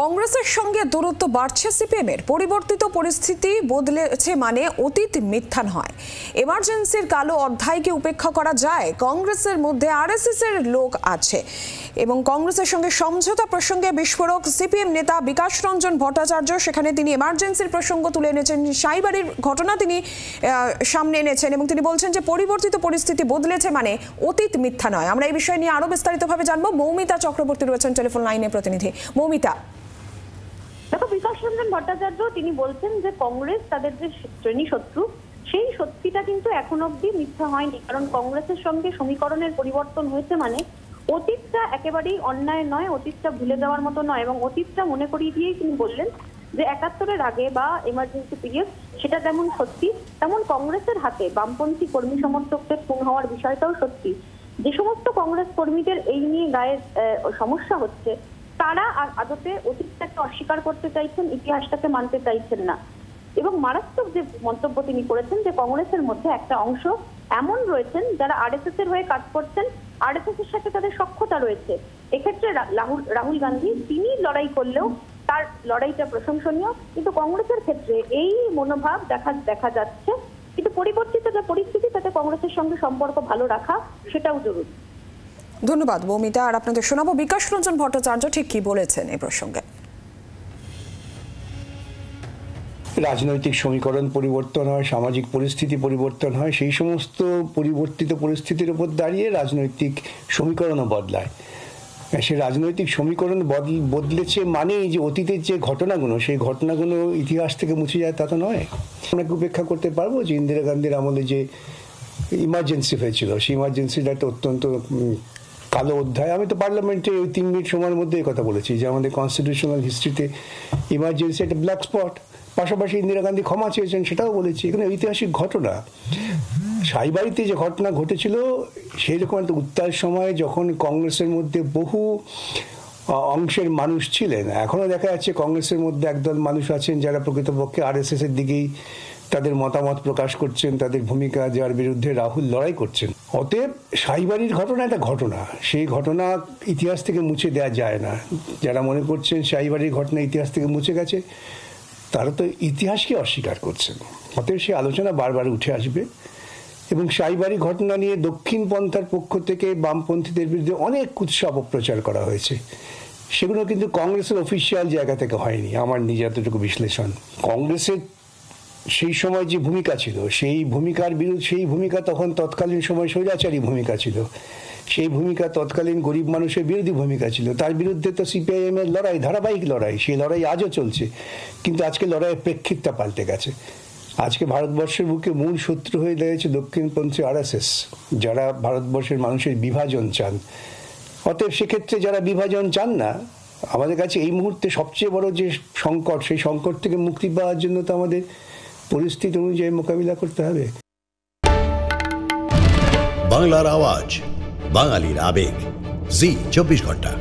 কংগ্রেসের সঙ্গে দূরত্ব বাড়ছে সিপিএমের। পরিবর্তিত পরিস্থিতি বদলেছে মানে অতীত মিথ্যা নয়। এমার্জেন্সির কালো অধ্যায়কে উপেক্ষা করা যায়। কংগ্রেসের মধ্যে আরএসএস এর লোক আছে এবং কংগ্রেসের সঙ্গে সমঝোতা প্রসঙ্গে বিস্ফোরক সিপিএম নেতা বিকাশ রঞ্জন ভট্টাচার্য। সেখানে তিনি এমার্জেন্সির প্রসঙ্গ তুলে এনেছেন, সাইবাড়ির ঘটনা তিনি সামনে এনেছেন এবং তিনি বলছেন যে পরিবর্তিত পরিস্থিতি বদলেছে মানে অতীত মিথ্যা নয়। আমরা এই বিষয় নিয়ে আরো বিস্তারিতভাবে জানবো। মৌমিতা চক্রবর্তী রয়েছেন টেলিফোন লাইনে প্রতিনিধি। মৌমিতা, দেখো, বিকাশ রঞ্জন ভট্টাচার্য তিনি বলছেন যে কংগ্রেস তাদের যে শ্রেণী শত্রু, সেই সত্যিটা কিন্তু এখন অব্দি মিথ্যা হয়নি। কারণ কংগ্রেসের সঙ্গে সমীকরণের পরিবর্তন হয়েছে মানে অতীতটা একেবারেই অন্যায় নয়, অতীতটা ভুলে যাওয়ার মতো নয়। এবং অতীতটা মনে করিয়ে দিয়েই তিনি বললেন যে ৭১-এর আগে বা এমার্জেন্সি পিরিয়ড সেটা যেমন সত্যি, তেমন কংগ্রেসের হাতে বামপন্থী কর্মী সমর্থকদের খুন হওয়ার বিষয়টাও সত্যি। যে সমস্ত কংগ্রেস কর্মীদের এই নিয়ে গায়ে সমস্যা হচ্ছে, তারা আর আদতে অতীতটাকে অস্বীকার করতে চাইছেন, ইতিহাসটাকে মানতে চাইছেন না। এবং মারাত্মক যে মন্তব্য তিনি করেছেন যে কংগ্রেসের মধ্যে একটা অংশ এমন রয়েছেন যারা আরএসএস এর হয়ে কাজ করছেন, আরএসএস এর সাথে তাদের সখ্যতা রয়েছে। এক্ষেত্রে রাহুল গান্ধী তিনি লড়াই করলেও তার লড়াইটা প্রশংসনীয়, কিন্তু কংগ্রেসের ক্ষেত্রে এই মনোভাব দেখা যাচ্ছে। কিন্তু পরিবর্তিত যে পরিস্থিতি, তাতে কংগ্রেসের সঙ্গে সম্পর্ক ভালো রাখা সেটাও জরুরি। ধন্যবাদ মৌমিতা। আর আপনাদের শোনাবো বিকাশ রঞ্জন ভট্টাচার্য ঠিক কি বলেছেন এই প্রসঙ্গে। রাজনৈতিক সমীকরণ পরিবর্তন হয়, সামাজিক পরিস্থিতি পরিবর্তন হয়, সেই সমস্ত পরিবর্তিত পরিস্থিতির উপর দাঁড়িয়ে রাজনৈতিক সমীকরণও বদলায়। সেই রাজনৈতিক সমীকরণ বদলেছে মানেই যে অতীতের যে ঘটনাগুলো, সেই ঘটনাগুলো ইতিহাস থেকে মুছে যায় তা তো নয়। আমরা উপেক্ষা করতে পারবো যে ইন্দিরা গান্ধীর আমলে যে ইমার্জেন্সি হয়েছিল, সেই ইমার্জেন্সিটা একটা অত্যন্ত কালো অধ্যায়। আমি তো পার্লামেন্টে ওই ৩ মিনিট সময়ের মধ্যে এই কথা বলেছি যে আমাদের কনস্টিটিউশনাল হিস্ট্রিতে ইমার্জেন্সি একটা ব্ল্যাক স্পট। পাশাপাশি ইন্দিরা গান্ধী ক্ষমা চেয়েছেন, সেটাও বলেছি। এখানে ঐতিহাসিক ঘটনা, সাইবাড়িতে যে ঘটনা ঘটেছিল সেই রকম একটা উত্তাল সময়ে যখন কংগ্রেসের মধ্যে বহু অংশের মানুষ ছিলেন, এখনও দেখা যাচ্ছে কংগ্রেসের মধ্যে একদল মানুষ আছেন যারা প্রকৃতপক্ষে আরএসএস এর দিকেই তাদের মতামত প্রকাশ করছেন, তাদের ভূমিকা যার বিরুদ্ধে রাহুল লড়াই করছেন। অতএব সাইবাড়ির ঘটনা একটা ঘটনা, সেই ঘটনা ইতিহাস থেকে মুছে দেওয়া যায় না। যারা মনে করছেন সাইবাড়ির ঘটনা ইতিহাস থেকে মুছে গেছে, তারা তো ইতিহাসকে অস্বীকার করছেন। অতএব সেই আলোচনা বারবার উঠে আসবে। এবং সাইবাড়ি ঘটনা নিয়ে দক্ষিণ পন্থার পক্ষ থেকে বামপন্থীদের বিরুদ্ধে অনেক কুৎসা অপপ্রচার করা হয়েছে। সেগুলো কিন্তু কংগ্রেসের অফিসিয়াল জায়গা থেকে হয়নি। আমার নিজের এতটুকু বিশ্লেষণ, কংগ্রেসের সেই সময় যে ভূমিকা ছিল, সেই ভূমিকা তখন তৎকালীন সময় স্বৈরাচারী ভূমিকা ছিল। সেই ভূমিকা তৎকালীন গরিব মানুষের বিরোধী ভূমিকা ছিল। তার বিরুদ্ধে তো সিপিআইএম এর লড়াই, ধারাবাহিক লড়াই, সেই লড়াই আজও চলছে। কিন্তু আজকে লড়াইয়ের প্রেক্ষিতটা পাল্টে গেছে। আজকে ভারতবর্ষের বুকে মূল শত্রু হয়ে দাঁড়িয়েছে দক্ষিণপন্থী আরএসএস, যারা ভারতবর্ষের মানুষের বিভাজন চান। অতএব সেক্ষেত্রে যারা বিভাজন চান না, আমাদের কাছে এই মুহূর্তে সবচেয়ে বড় যে সংকট, সেই সংকট থেকে মুক্তি পাওয়ার জন্য তো আমাদের পরিস্থিতি অনুযায়ী মোকাবিলা করতে হবে। বাংলার আওয়াজ, বাঙালির আবেগ, জি ২৪ ঘন্টা।